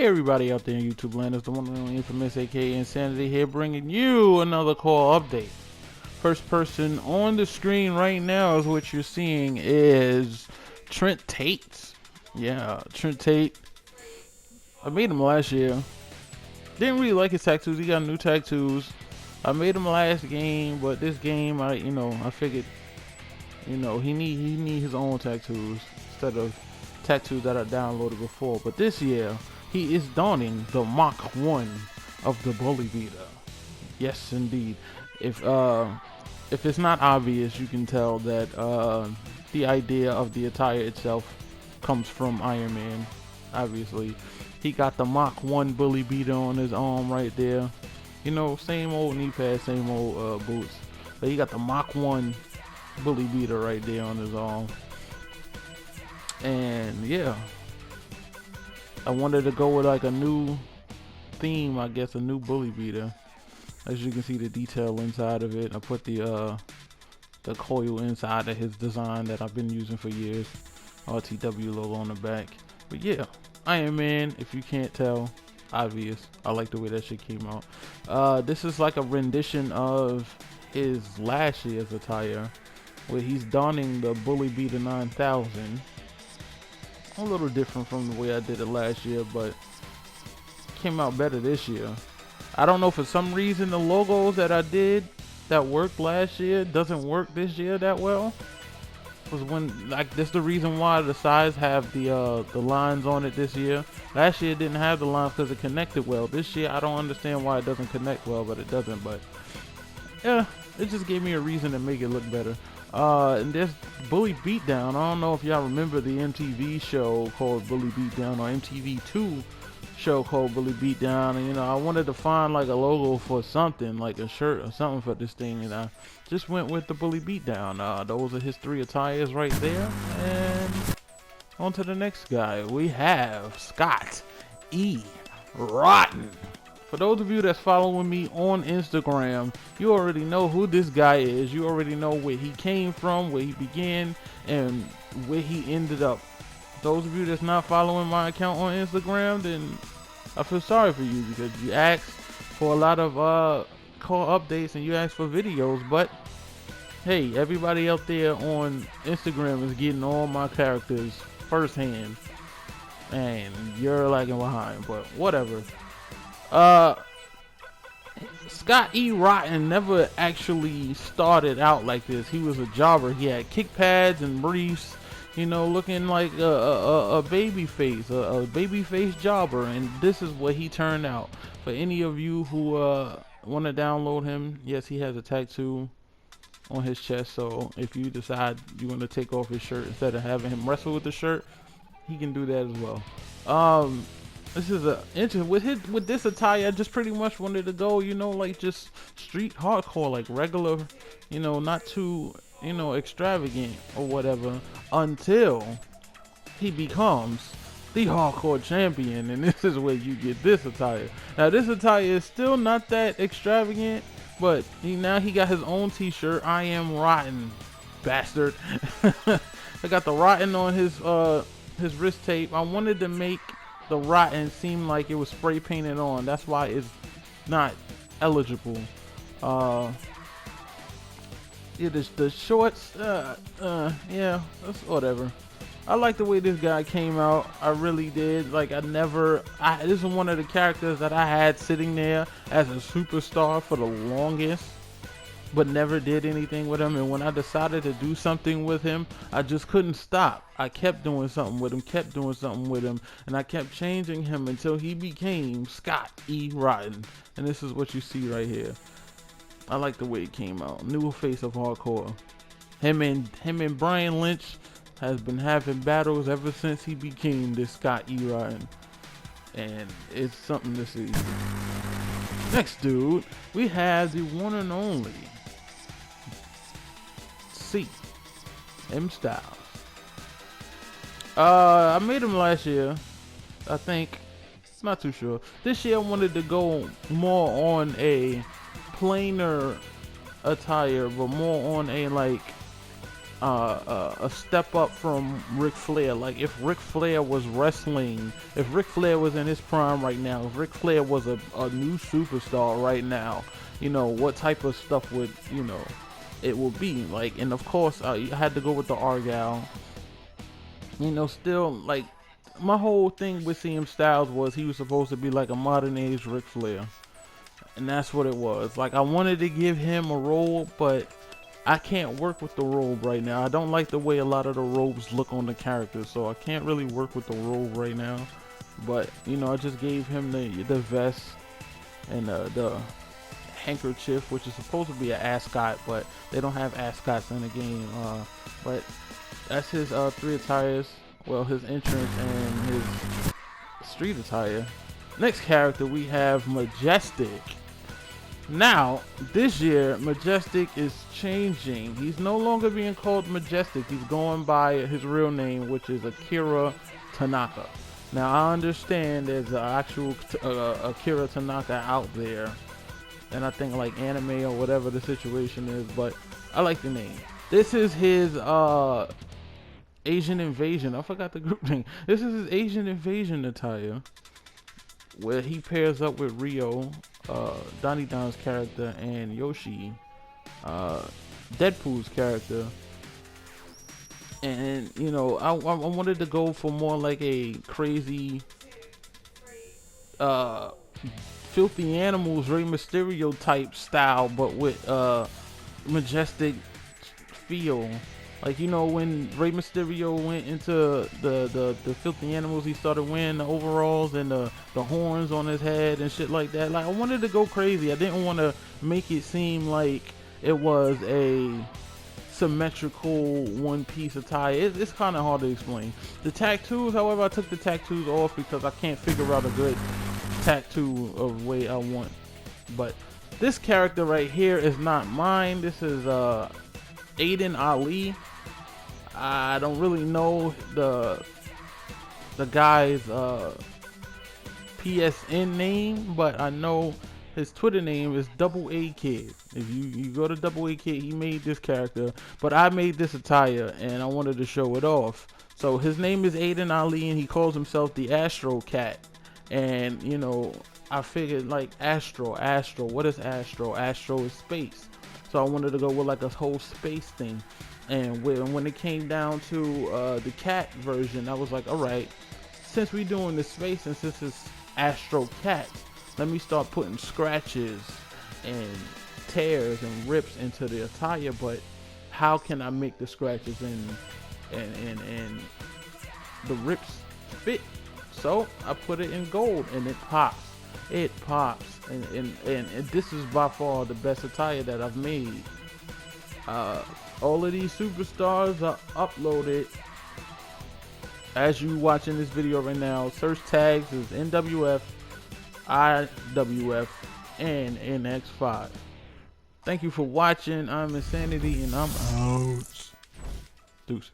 everybody out there in YouTube land, it's the one and only infamous aka Insanity here, bringing you another CAW update. First person on the screen right now is what you're seeing is Trent Tate. Yeah, Trent Tate. I made him last year. Didn't really like his tattoos. He got new tattoos. I made him last game, but this game, I figured, he need his own tattoos instead of tattoos that I downloaded before. But this year, he is donning the Mach 1 of the Bully Beater. Yes, indeed. If it's not obvious, you can tell that the idea of the attire itself comes from Iron Man. Obviously, he got the Mach 1 Bully Beater on his arm right there. You know, same old knee pads, same old boots. But he got the Mach 1 Bully Beater right there on his arm. And yeah, I wanted to go with like a new theme, I guess, a new Bully Beater. As you can see, the detail inside of it. I put the coil inside of his design that I've been using for years. RTW logo on the back. But yeah, Iron Man, if you can't tell, obvious. I like the way that shit came out. This is like a rendition of his last year's attire, where he's donning the Bully Beater 9000. A little different from the way I did it last year, but came out better this year. I don't know, for some reason the logos that I did that worked last year doesn't work this year that well. Was when, like, that's the reason why the sides have the lines on it this year. Last year it didn't have the lines because it connected well. This year I don't understand why it doesn't connect well, but it doesn't. But yeah, it just gave me a reason to make it look better. And there's Bully Beatdown. I don't know if y'all remember the MTV show called Bully Beatdown, or MTV2 show called Bully Beatdown. And I wanted to find like a logo for something, like a shirt or something for this thing, and I just went with the Bully Beatdown. Those are his 3 attires right there. And on to the next guy. We have Scott E. Rotten. For those of you that's following me on Instagram, you already know who this guy is. You already know where he came from, where he began, and where he ended up. Those of you that's not following my account on Instagram, then I feel sorry for you, because you asked for a lot of CAW updates and you asked for videos. But hey, everybody out there on Instagram is getting all my characters firsthand, and you're lagging behind. But whatever. Scott E. Rotten never actually started out like this. He was a jobber. He had kick pads and briefs, looking like a baby face, a baby face jobber, and this is what he turned out. For any of you who want to download him, yes, he has a tattoo on his chest, so if you decide you want to take off his shirt instead of having him wrestle with the shirt, he can do that as well. This is with this attire, I just pretty much wanted to go, like just street hardcore, like regular, not too, extravagant or whatever, until he becomes the hardcore champion. And this is where you get this attire. Now this attire is still not that extravagant, but now he got his own t-shirt. I am rotten, bastard. I got the rotten on his wrist tape. I wanted to make the rotten seem like it was spray painted on. That's why it's not eligible. It is the shorts. Yeah, that's whatever. I like the way this guy came out. I really did. Like, this is one of the characters that I had sitting there as a superstar for the longest, but never did anything with him. And when I decided to do something with him, I just couldn't stop. I kept doing something with him, and I kept changing him until he became Scott E. Rotten. And this is what you see right here. I like the way it came out. New face of hardcore. Him and Brian Lynch has been having battles ever since he became this Scott E. Rotten, and it's something to see. Next dude, we have the one and only M Styles. I made him last year, I think. Not too sure. This year I wanted to go more on a plainer attire, but more on a like a step up from Ric Flair. Like if Ric Flair was wrestling, if Ric Flair was in his prime right now, if Ric Flair was a new superstar right now, you know, what type of stuff would, you know, it would be like. And of course I had to go with the Argyle. You know, still like my whole thing with CM Styles was he was supposed to be like a modern age Ric Flair, and that's what it was. Like I wanted to give him a role, but I can't work with the robe right now. I don't like the way a lot of the robes look on the character, so I can't really work with the robe right now. But you know, I just gave him the vest and the handkerchief, which is supposed to be an ascot, but they don't have ascots in the game. But that's his 3 attires. Well, his entrance and his street attire. Next character we have Majestiq. Now, this year, Majestic is changing. He's no longer being called Majestiq. He's going by his real name, which is Akira Tanaka. Now, I understand there's an actual Akira Tanaka out there, and I think like anime or whatever the situation is, but I like the name. This is his Asian Invasion. I forgot the group name. This is his Asian Invasion attire, where he pairs up with Rio, Donnie Don's character, and Yoshi, Deadpool's character. And you know, I wanted to go for more like a crazy, filthy animals, Rey Mysterio type style, but with Majestic feel. Like, you know, when Rey Mysterio went into the filthy animals, he started wearing the overalls and the horns on his head and shit like that. Like, I wanted to go crazy. I didn't want to make it seem like it was a symmetrical one-piece attire. It's kind of hard to explain. The tattoos, however, I took the tattoos off because I can't figure out a good tattoo of the way I want. But this character right here is not mine. This is Aiden Ali. I don't really know the guy's PSN name, but I know his Twitter name is Double A Kid. If you go to Double A Kid, he made this character, but I made this attire and I wanted to show it off. So his name is Aiden Ali, and he calls himself the Astro Cat. And you know, I figured like Astro. What is Astro? Astro is space. So I wanted to go with like a whole space thing. And when it came down to the cat version, I was like, all right, since we doing the space and since it's Astro Cat, let me start putting scratches and tears and rips into the attire. But how can I make the scratches and the rips fit? So I put it in gold, and it pops. It pops, and this is by far the best attire that I've made. All of these superstars are uploaded as you watching this video right now. Search tags is NWF, IWF, and NX5. Thank you for watching. I'm Insanity, and I'm out. Deuces.